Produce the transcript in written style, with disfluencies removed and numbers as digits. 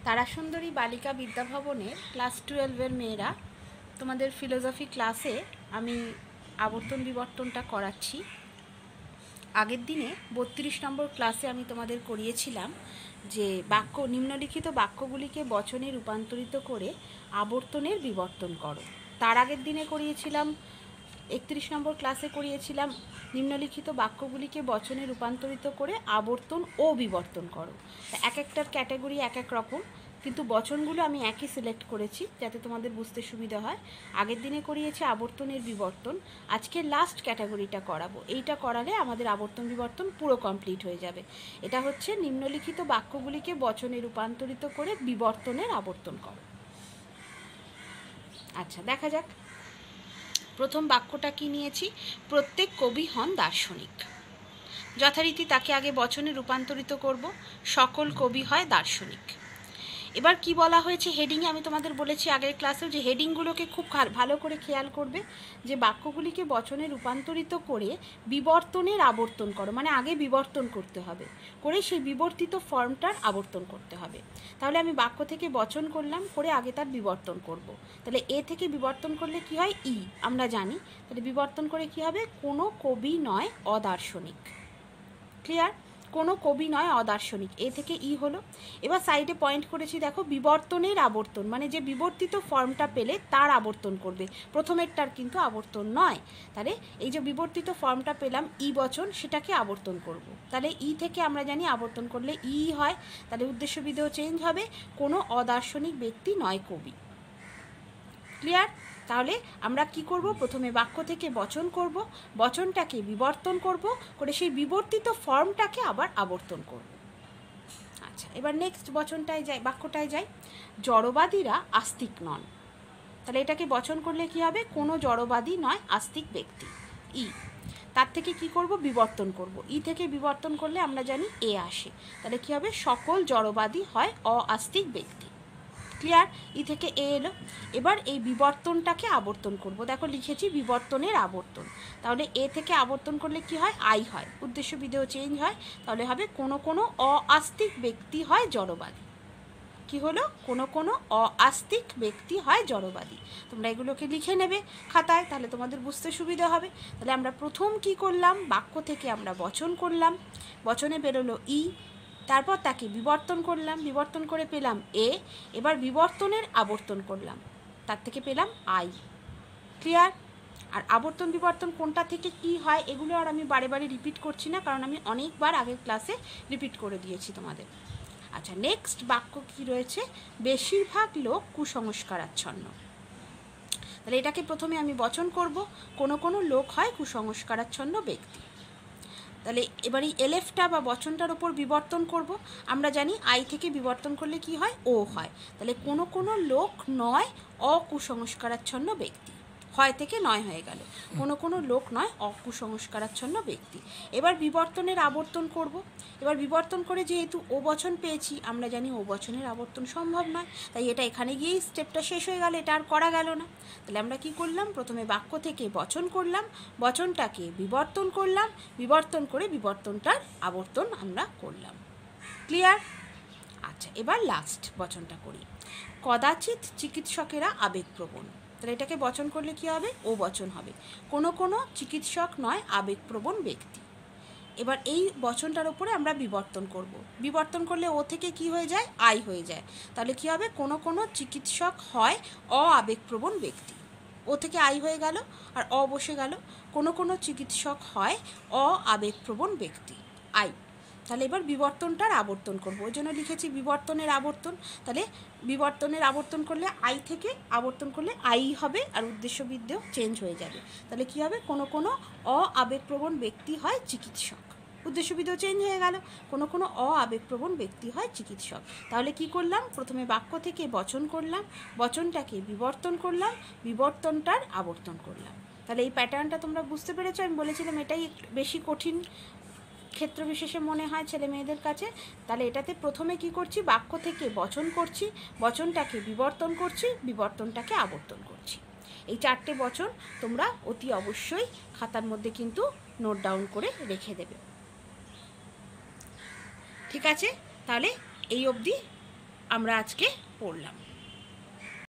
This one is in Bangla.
তারাসুন্দরী বালিকা বিদ্যাভবনের ক্লাস 12-এর মেয়েরা, তোমাদের ফিলোসফি ক্লাসে আমি আবর্তন বিবর্তনটা করাচ্ছি। আগের দিনে 32 নম্বর ক্লাসে আমি তোমাদের করিয়েছিলাম যে নিম্নলিখিত বাক্যগুলিকে বচনে রূপান্তরিত করে আবর্তনের বিবর্তন করো। তার আগের দিনে করিয়েছিলাম 31 নম্বর ক্লাসে করিয়েছিলাম নিম্নলিখিত বাক্যগুলিকে বচনে রূপান্তরিত করে আবর্তন ও বিবর্তন করো। এক একটার ক্যাটাগরি এক এক রকম, কিন্তু বচনগুলো আমি একই সিলেক্ট করেছি যাতে তোমাদের বুঝতে সুবিধা হয়। আগের দিনে করিয়েছি আবর্তনের বিবর্তন, আজকে লাস্ট ক্যাটাগরিটা করাবো। এইটা করালে আমাদের আবর্তন বিবর্তন পুরো কমপ্লিট হয়ে যাবে। এটা হচ্ছে নিম্নলিখিত বাক্যগুলিকে বচনে রূপান্তরিত করে বিবর্তনের আবর্তন করো। আচ্ছা, দেখা যাক। প্রথম বাক্যটা কি নিয়েছি? প্রত্যেক কবি হন দার্শনিক। যথারীতি তাকে আগে বচনে রূপান্তরিত করব। সকল কবি হয় দার্শনিক। এবার কি বলা হয়েছে হেডিংয়ে? আমি তোমাদের বলেছি আগের ক্লাসেও যে হেডিংগুলোকে খুব ভালো করে খেয়াল করবে, যে বাক্যগুলিকে বচনে রূপান্তরিত করে বিবর্তনের আবর্তন করো, মানে আগে বিবর্তন করতে হবে, করে সেই বিবর্তিত ফর্মটার আবর্তন করতে হবে। তাহলে আমি বাক্য থেকে বচন করলাম, করে আগে তার বিবর্তন করব। তাহলে এ থেকে বিবর্তন করলে কি হয়? ই, আমরা জানি। তাহলে বিবর্তন করে কি হবে? কোনো কবি নয় অদার্শনিক। ক্লিয়ার? কোনো কবি নয় অদার্শনিক, এ থেকে ই হলো। এবার সাইডে পয়েন্ট করেছি, দেখো, বিবর্তনের আবর্তন, মানে যে বিবর্তিত ফর্মটা পেলে তার আবর্তন করবে, প্রথমেরটার কিন্তু আবর্তন নয়। তাহলে এই যে বিবর্তিত ফর্মটা পেলাম ই বচন, সেটাকে আবর্তন করব। তাহলে ই থেকে আমরা জানি আবর্তন করলে ই হয়। তাহলে উদ্দেশ্য বিধেয় চেঞ্জ হবে, কোনো অদার্শনিক ব্যক্তি নয় কবি। ক্লিয়ার? তাহলে আমরা কি করব? প্রথমে বাক্য থেকে বচন করব, বচনটাকে বিবর্তন করব, করে সেই বিবর্তিত ফর্মটাকে আবার আবর্তন করব। আচ্ছা, এবার নেক্সট বচনটায় যাই, বাক্যটায় যাই। জড়বাদীরা আস্তিক নন। তাহলে এটাকে বচন করলে কি হবে? কোনো জড়বাদী নয় আস্তিক ব্যক্তি। ই, তার থেকে কি করব? বিবর্তন করব। ই থেকে বিবর্তন করলে আমরা জানি এ আসে। তাহলে কি হবে? সকল জড়বাদী হয় অআস্তিক ব্যক্তি। ক্লিয়ার? ই থেকে এ এলো। এবার এই বিবর্তনটাকে আবর্তন করব। দেখো লিখেছি বিবর্তনের আবর্তন। তাহলে এ থেকে আবর্তন করলে কি হয়? আই হয়। উদ্দেশ্য বিধেয় চেঞ্জ হয়। তাহলে হবে কোনো কোনো অআস্তিক ব্যক্তি হয় জড়বাদী। কি হলো? কোনো কোনো অআস্তিক ব্যক্তি হয় জড়বাদী। তোমরা এগুলোকে লিখে নেবে খাতায়, তাহলে তোমাদের বুঝতে সুবিধা হবে। তাহলে আমরা প্রথম কি করলাম? বাক্য থেকে আমরা বচন করলাম, বচনে বেরোলো ই, তারপর তাকে বিবর্তন করলাম, বিবর্তন করে পেলাম এ। এবার বিবর্তনের আবর্তন করলাম, তার থেকে পেলাম আই। ক্লিয়ার? আর আবর্তন বিবর্তন কোনটা থেকে কি হয় এগুলো আর আমি বারে বারে রিপিট করছি না, কারণ আমি অনেকবার আগের ক্লাসে রিপিট করে দিয়েছি তোমাদের। আচ্ছা, নেক্সট বাক্য কি রয়েছে? বেশিরভাগ লোক কুসংস্কারাচ্ছন্ন। তাহলে এটাকে প্রথমে আমি বচন করব, কোনো কোনো লোক হয় কুসংস্কারাচ্ছন্ন ব্যক্তি। তাহলে এবার এই এলেফটা বা বচনটার ওপর বিবর্তন করব। আমরা জানি আই থেকে বিবর্তন করলে কি হয়? ও হয়। তাহলে কোনো কোনো লোক নয় অকুসংস্কারাচ্ছন্ন ব্যক্তি, হয় থেকে নয় হয়ে গেল। কোনো কোনো লোক নয় অকুসংস্কারাচ্ছন্ন ব্যক্তি। এবার বিবর্তনের আবর্তন করব। এবার বিবর্তন করে যেহেতু ও বচন পেয়েছি, আমরা জানি ও বচনের আবর্তন সম্ভব নয়, তাই এটা এখানে গিয়েই স্টেপটা শেষ হয়ে গেল, এটা আর করা গেল না। তাহলে আমরা কি করলাম? প্রথমে বাক্য থেকে বচন করলাম, বচনটাকে বিবর্তন করলাম, বিবর্তন করে বিবর্তনটার আবর্তন আমরা করলাম। ক্লিয়ার? আচ্ছা, এবার লাস্ট বচনটা করি। কদাচিৎ চিকিৎসকেরা আবেগপ্রবণ। তাহলে এটাকে বচন করলে কি হবে? ও বচন হবে। কোনো কোনো চিকিৎসক নয় আবেগপ্রবণ ব্যক্তি। এবার এই বচনটার উপরে আমরা বিবর্তন করব। বিবর্তন করলে ও থেকে কি হয়ে যায়? আই হয়ে যায়। তাহলে কি হবে? কোনো কোনো চিকিৎসক হয় অআবেগপ্রবণ ব্যক্তি। ও থেকে আই হয়ে গেল, আর অ বসে গেল। কোনো কোনো চিকিৎসক হয় অআবেগপ্রবণ ব্যক্তি, আই। তাহলে এবার বিবর্তনটার আবর্তন করব, ওই জন্য লিখেছি বিবর্তনের আবর্তন। তাহলে বিবর্তনের আবর্তন করলে আই থেকে আবর্তন করলে আই হবে, আর উদ্দেশ্য বিধেয় চেঞ্জ হয়ে যাবে। তাহলে কি হবে? কোনো কোনো অআবেগপ্রবণ ব্যক্তি হয় চিকিৎসক। উদ্দেশ্য বিধেয় চেঞ্জ হয়ে গেল, কোনো কোনো অআবেগপ্রবণ ব্যক্তি হয় চিকিৎসক। তাহলে কি করলাম? প্রথমে বাক্য থেকে বচন করলাম, বচনটাকে বিবর্তন করলাম, বিবর্তনটার আবর্তন করলাম। তাহলে এই প্যাটার্নটা তোমরা বুঝতে পেরেছো? আমি বলেছিলাম এটাই বেশি কঠিন ক্ষেত্র বিশেষে মনে হয় ছেলে মেয়েদের কাছে। তাহলে এটাতে প্রথমে কি করছি? বাক্য থেকে বচন করছি, বচনটাকে বিবর্তন করছি, বিবর্তনটাকে আবর্তন করছি। এই চারটে বচন তোমরা অতি অবশ্যই খাতার মধ্যে কিন্তু নোট ডাউন করে রেখে দেবে। ঠিক আছে? তাহলে এই অবধি আমরা আজকে পড়লাম।